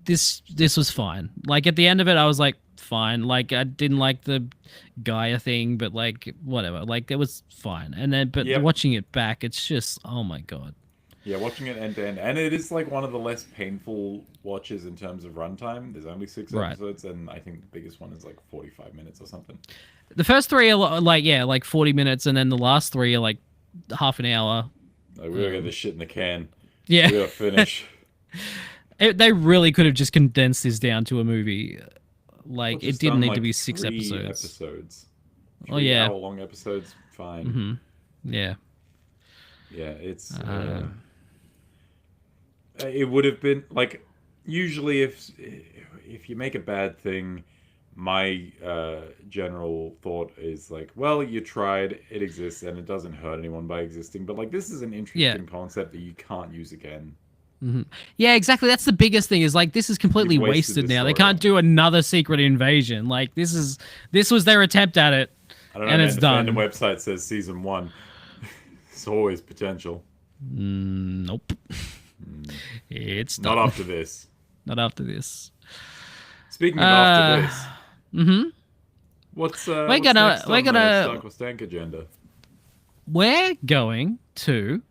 Speaker 1: this was fine. Like at the end of it, I was like, fine. Like I didn't like the Gaia thing, but like whatever. Like it was fine. And then, but watching it back, it's just, oh my god.
Speaker 2: Yeah, watching it end to end, and it is like one of the less painful watches in terms of runtime. There's only 6 episodes, and I think the biggest one is like 45 minutes or something.
Speaker 1: The first 3 are like 40 minutes, and then the last 3 are like half an hour.
Speaker 2: Like, we gotta get this shit in the can.
Speaker 1: Yeah,
Speaker 2: We gotta finish.
Speaker 1: They really could have just condensed this down to a movie. Like
Speaker 2: Well,
Speaker 1: it didn't need
Speaker 2: like
Speaker 1: to be 6
Speaker 2: 3
Speaker 1: episodes.
Speaker 2: 3 hour-long episodes, fine.
Speaker 1: Mm-hmm. Yeah.
Speaker 2: Yeah, it's... it would have been like usually if you make a bad thing, my general thought is like, well, you tried, it exists, and it doesn't hurt anyone by existing. But like, this is an interesting concept that you can't use again.
Speaker 1: Mm-hmm. Yeah, exactly. That's the biggest thing. Is like this is completely wasted now. They can't do another secret invasion. Like this was their attempt at it,
Speaker 2: I don't know,
Speaker 1: and it's done.
Speaker 2: The website says season 1. There's always potential.
Speaker 1: Nope. It's done.
Speaker 2: Not after this.
Speaker 1: Not after this.
Speaker 2: Speaking of after this,
Speaker 1: what's
Speaker 2: we're
Speaker 1: gonna
Speaker 2: next on the Stank or Stank agenda?
Speaker 1: We're going to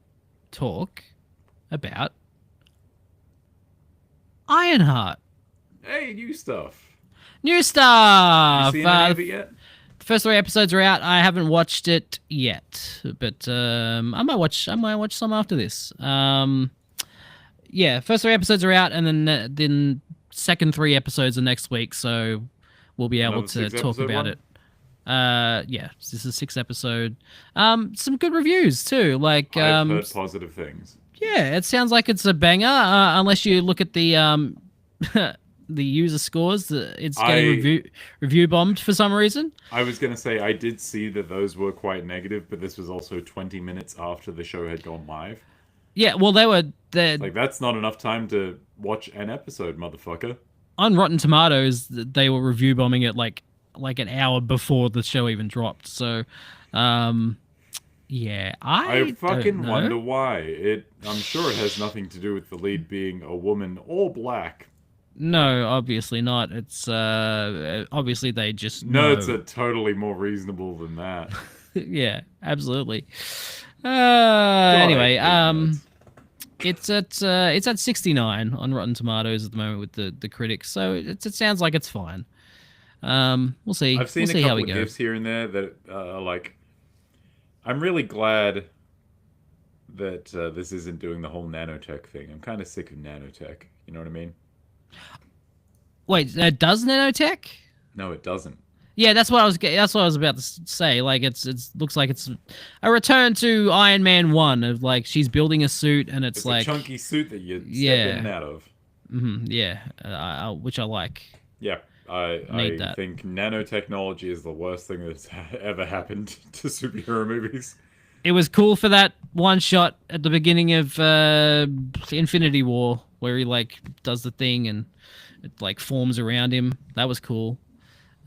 Speaker 1: talk about Ironheart.
Speaker 2: Hey, new stuff.
Speaker 1: New stuff.
Speaker 2: Have you seen any of it yet?
Speaker 1: The first 3 episodes are out. I haven't watched it yet, but I might watch some after this. Yeah, first 3 episodes are out, and then second 3 episodes are next week, so we'll be able to talk about it. Yeah, this is 6 episode. Some good reviews too. Like
Speaker 2: I've heard positive things.
Speaker 1: Yeah, it sounds like it's a banger. Unless you look at the the user scores, it's getting review bombed for some reason.
Speaker 2: I was gonna say I did see that those were quite negative, but this was also 20 minutes after the show had gone live.
Speaker 1: Yeah, well,
Speaker 2: like that's not enough time to watch an episode, motherfucker.
Speaker 1: On Rotten Tomatoes, they were review bombing it like an hour before the show even dropped. So, yeah, I
Speaker 2: fucking wonder why. I'm sure it has nothing to do with the lead being a woman or black.
Speaker 1: No, obviously not. It's obviously they just
Speaker 2: Nerds are totally more reasonable than that.
Speaker 1: Yeah, absolutely. Anyway, it's at 69 on Rotten Tomatoes at the moment with the critics, so it sounds like it's fine. We'll see.
Speaker 2: I've seen a couple of gifs here and there that are like, I'm really glad that this isn't doing the whole nanotech thing. I'm kind of sick of nanotech. You know what I mean?
Speaker 1: Wait, does nanotech?
Speaker 2: No, it doesn't.
Speaker 1: Yeah, that's what I was about to say. Like, it's looks like it's a return to Iron Man 1 of like she's building a suit and it's like
Speaker 2: a chunky suit that you step in and out of.
Speaker 1: Mm-hmm, yeah, which I like.
Speaker 2: Yeah, I think nanotechnology is the worst thing that's ever happened to superhero movies.
Speaker 1: It was cool for that one shot at the beginning of Infinity War where he like does the thing and it like forms around him. That was cool.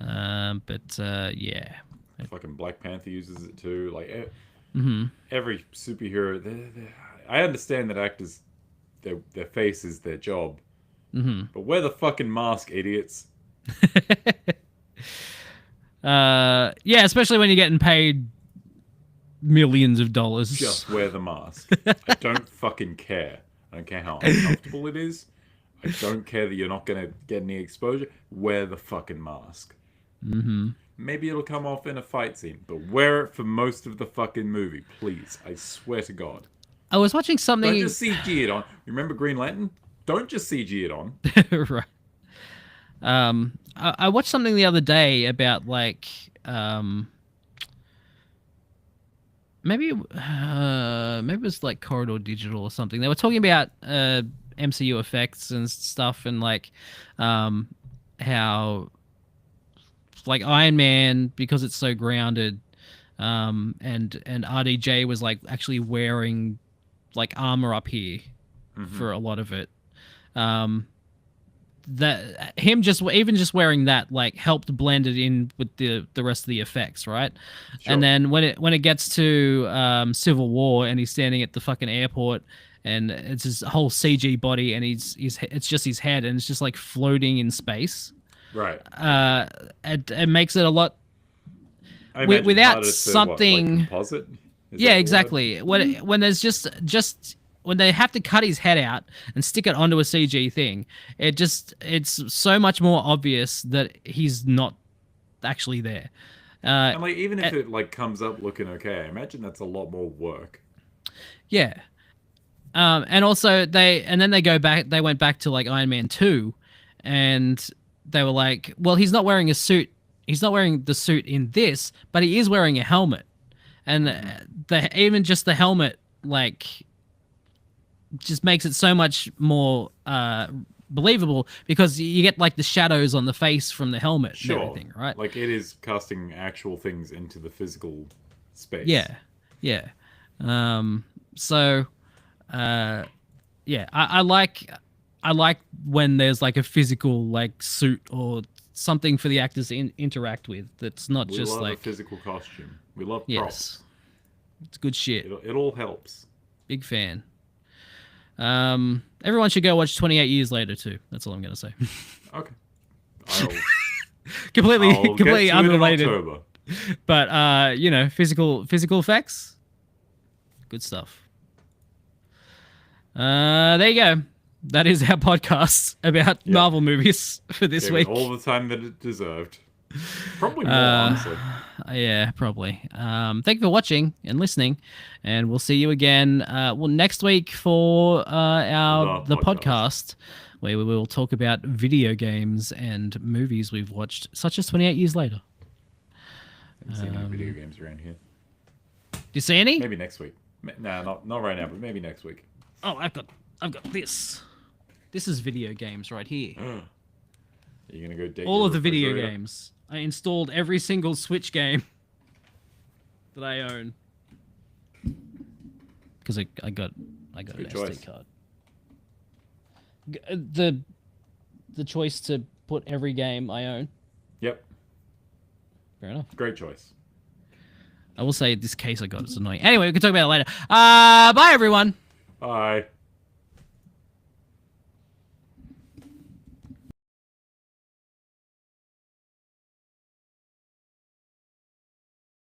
Speaker 1: Yeah.
Speaker 2: Fucking Black Panther uses it too. Like every superhero. I understand that actors, their face is their job. But wear the fucking mask, idiots.
Speaker 1: Yeah, especially when you're getting paid millions of dollars.
Speaker 2: Just wear the mask. I don't fucking care. I don't care how uncomfortable it is. I don't care that you're not going to get any exposure. Wear the fucking mask.
Speaker 1: Mm-hmm.
Speaker 2: Maybe it'll come off in a fight scene, but wear it for most of the fucking movie, please. I swear to God.
Speaker 1: I was watching something.
Speaker 2: Don't just CG it on. Remember Green Lantern? Don't just CG it on.
Speaker 1: Right. I watched something the other day about like maybe it was like Corridor Digital or something. They were talking about MCU effects and stuff, and like how like Iron Man, because it's so grounded, and RDJ was like actually wearing like armor up here for a lot of it. That him just wearing that like helped blend it in with the rest of the effects, right?
Speaker 2: Sure.
Speaker 1: And then when it gets to Civil War and he's standing at the fucking airport and it's his whole CG body and it's just his head and it's just like floating in space.
Speaker 2: Right.
Speaker 1: It makes it a lot
Speaker 2: I imagine
Speaker 1: without
Speaker 2: harder to,
Speaker 1: something.
Speaker 2: like, composite? Is
Speaker 1: Yeah,
Speaker 2: that the
Speaker 1: exactly. When there's just when they have to cut his head out and stick it onto a CG thing, it's so much more obvious that he's not actually there.
Speaker 2: And like even if it like comes up looking okay, I imagine that's a lot more work.
Speaker 1: Yeah. And also they went back to like Iron Man 2 and they were like, well, he's not wearing a suit. He's not wearing the suit in this, but he is wearing a helmet. And even just the helmet like just makes it so much more believable because you get like the shadows on the face from the helmet and everything, right?
Speaker 2: Like it is casting actual things into the physical space.
Speaker 1: Yeah. I like when there's like a physical like suit or something for the actors to interact with. That's not
Speaker 2: We
Speaker 1: just
Speaker 2: love
Speaker 1: like
Speaker 2: a physical costume. We love props.
Speaker 1: yes, it's good shit.
Speaker 2: It all helps.
Speaker 1: Big fan. Everyone should go watch 28 Years Later too. That's all I'm gonna say.
Speaker 2: Okay. I'll
Speaker 1: completely
Speaker 2: get to it in
Speaker 1: unrelated.
Speaker 2: October.
Speaker 1: But physical effects, good stuff. There you go. That is our podcast about Marvel movies for this
Speaker 2: Gave it
Speaker 1: week.
Speaker 2: all the time that it deserved. Probably more, honestly.
Speaker 1: Yeah, probably. Thank you for watching and listening, and we'll see you again next week for the podcast, where we will talk about video games and movies we've watched, such as 28 Years Later.
Speaker 2: I haven't seen any video games around here.
Speaker 1: Do you see any?
Speaker 2: Maybe next week. No, not right now, but maybe next week.
Speaker 1: Oh, I've got this. This is video games right here.
Speaker 2: Are you gonna go date
Speaker 1: All
Speaker 2: your
Speaker 1: of the video
Speaker 2: refrigerator?
Speaker 1: games. I installed every single Switch game that I own because I got an
Speaker 2: Good
Speaker 1: SD
Speaker 2: choice.
Speaker 1: card. The choice to put every game I own.
Speaker 2: Yep.
Speaker 1: Fair enough.
Speaker 2: Great choice.
Speaker 1: I will say this case I got is annoying. Anyway, we can talk about it later. Bye everyone.
Speaker 2: Bye.